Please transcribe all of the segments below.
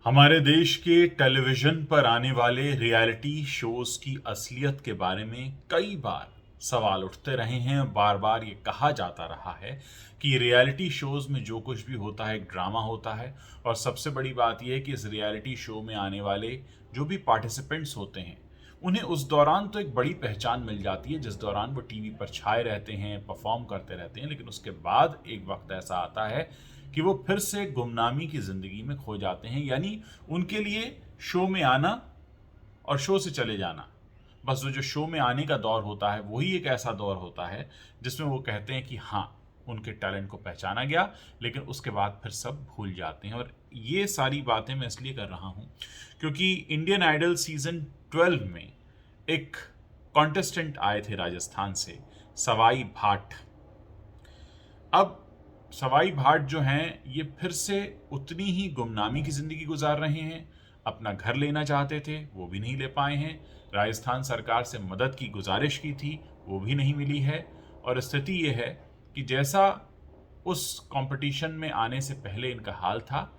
हमारे देश के टेलीविजन पर आने वाले रियलिटी शोज की असलियत के बारे में कई बार सवाल उठते रहे हैं। बार बार ये कहा जाता रहा है कि रियलिटी शोज में जो कुछ भी होता है एक ड्रामा होता है। और सबसे बड़ी बात यह है कि इस रियलिटी शो में आने वाले जो भी पार्टिसिपेंट्स होते हैं उन्हें उस दौरान तो एक बड़ी पहचान मिल जाती है जिस दौरान वो टीवी पर छाए रहते हैं, परफॉर्म करते रहते हैं, लेकिन उसके बाद एक वक्त ऐसा आता है कि वो फिर से गुमनामी की ज़िंदगी में खो जाते हैं। यानी उनके लिए शो में आना और शो से चले जाना, बस वो जो शो में आने का दौर होता है वही एक ऐसा दौर होता है जिसमें वो कहते हैं कि हाँ, उनके टैलेंट को पहचाना गया, लेकिन उसके बाद फिर सब भूल जाते हैं। और ये सारी बातें मैं इसलिए कर रहा हूँ क्योंकि इंडियन आइडल सीज़न 12 में एक कॉन्टेस्टेंट आए थे राजस्थान से, सवाई भाट। अब सवाई भाट जो हैं ये फिर से उतनी ही गुमनामी की ज़िंदगी गुजार रहे हैं। अपना घर लेना चाहते थे, वो भी नहीं ले पाए हैं। राजस्थान सरकार से मदद की गुजारिश की थी, वो भी नहीं मिली है। और स्थिति ये है कि जैसा उस कंपटीशन में आने से पहले इनका हाल था,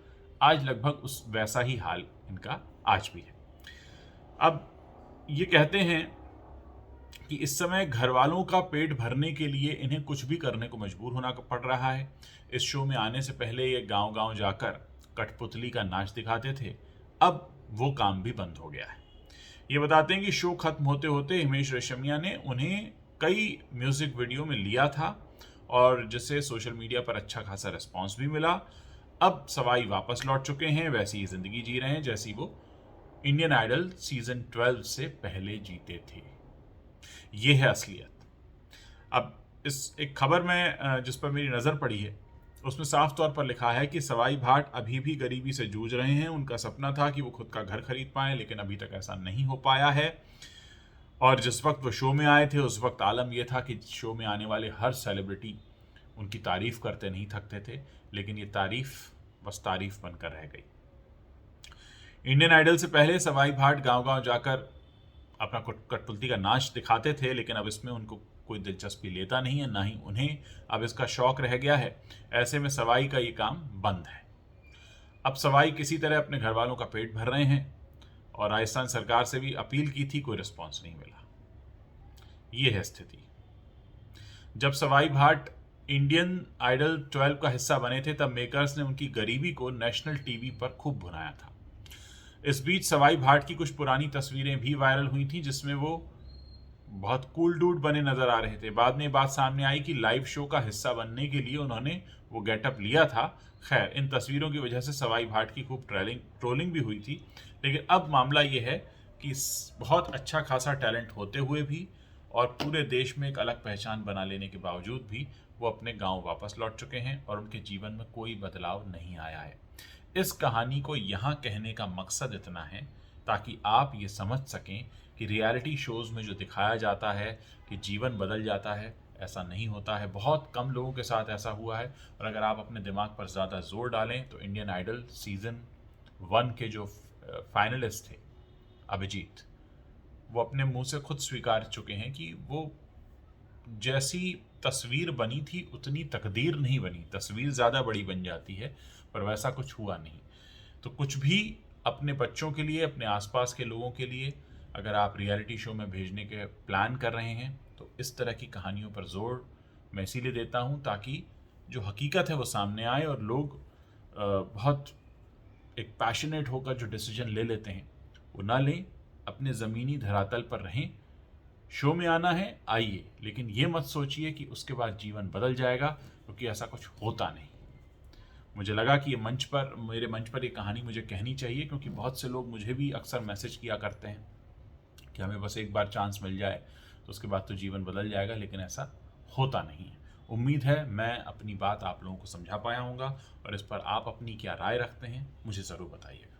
आज लगभग उस वैसा ही हाल इनका आज भी है। अब ये कहते हैं कि इस समय घर वालों का पेट भरने के लिए इन्हें कुछ भी करने को मजबूर होना पड़ रहा है। इस शो में आने से पहले ये गांव-गांव जाकर कठपुतली का नाच दिखाते थे, अब वो काम भी बंद हो गया है। ये बताते हैं कि शो खत्म होते होते हिमेश रेशमिया ने उन्हें कई म्यूजिक वीडियो में लिया था और जिससे सोशल मीडिया पर अच्छा खासा रिस्पॉन्स भी मिला। अब सवाई वापस लौट चुके हैं, वैसी ही जिंदगी जी रहे हैं जैसी वो इंडियन आइडल सीजन 12 से पहले जीते थे। ये है असलियत। अब इस एक खबर में जिस पर मेरी नज़र पड़ी है उसमें साफ तौर पर लिखा है कि सवाई भाट अभी भी गरीबी से जूझ रहे हैं। उनका सपना था कि वो खुद का घर खरीद पाएं, लेकिन अभी तक ऐसा नहीं हो पाया है। और जिस वक्त वो शो में आए थे उस वक्त आलम यह था कि शो में आने वाले हर सेलिब्रिटी उनकी तारीफ करते नहीं थकते थे, लेकिन ये तारीफ बस तारीफ बनकर रह गई। इंडियन आइडल से पहले सवाई भाट गांव-गांव जाकर अपना कठपुतली का नाच दिखाते थे, लेकिन अब इसमें उनको कोई दिलचस्पी लेता नहीं है, ना ही उन्हें अब इसका शौक रह गया है। ऐसे में सवाई का ये काम बंद है। अब सवाई किसी तरह अपने घर वालों का पेट भर रहे हैं और राजस्थान सरकार से भी अपील की थी, कोई रिस्पॉन्स नहीं मिला। ये है स्थिति। जब सवाई भाट इंडियन आइडल 12 का हिस्सा बने थे तब मेकर्स ने उनकी गरीबी को नेशनल टीवी पर खूब भुनाया था। इस बीच सवाई भाट की कुछ पुरानी तस्वीरें भी वायरल हुई थी जिसमें वो बहुत कूल डूड बने नजर आ रहे थे। बाद में बात सामने आई कि लाइव शो का हिस्सा बनने के लिए उन्होंने वो गेटअप लिया था। खैर, इन तस्वीरों की वजह से सवाई भाट की खूब ट्रोलिंग भी हुई थी, लेकिन अब मामला ये है कि बहुत अच्छा खासा टैलेंट होते हुए भी और पूरे देश में एक अलग पहचान बना लेने के बावजूद भी वो अपने गांव वापस लौट चुके हैं और उनके जीवन में कोई बदलाव नहीं आया है। इस कहानी को यहाँ कहने का मकसद इतना है ताकि आप ये समझ सकें कि रियलिटी शोज़ में जो दिखाया जाता है कि जीवन बदल जाता है, ऐसा नहीं होता है। बहुत कम लोगों के साथ ऐसा हुआ है। और अगर आप अपने दिमाग पर ज़्यादा जोर डालें तो इंडियन आइडल सीज़न 1 के जो फाइनलिस्ट थे अभिजीत, वो अपने मुंह से खुद स्वीकार चुके हैं कि वो जैसी तस्वीर बनी थी उतनी तकदीर नहीं बनी। तस्वीर ज़्यादा बड़ी बन जाती है पर वैसा कुछ हुआ नहीं। तो कुछ भी अपने बच्चों के लिए, अपने आसपास के लोगों के लिए अगर आप रियलिटी शो में भेजने के प्लान कर रहे हैं तो इस तरह की कहानियों पर जोर मैं इसीलिए देता हूं ताकि जो हकीकत है वो सामने आए और लोग बहुत एक पैशनेट होकर जो डिसीजन ले लेते हैं वो ना लें, अपने ज़मीनी धरातल पर रहें। शो में आना है, आइए, लेकिन ये मत सोचिए कि उसके बाद जीवन बदल जाएगा, क्योंकि ऐसा कुछ होता नहीं। मुझे लगा कि मेरे मंच पर ये कहानी मुझे कहनी चाहिए, क्योंकि बहुत से लोग मुझे भी अक्सर मैसेज किया करते हैं कि हमें बस एक बार चांस मिल जाए तो उसके बाद तो जीवन बदल जाएगा, लेकिन ऐसा होता नहीं है। उम्मीद है मैं अपनी बात आप लोगों को समझा पाया हूँगा और इस पर आप अपनी क्या राय रखते हैं मुझे ज़रूर बताइएगा।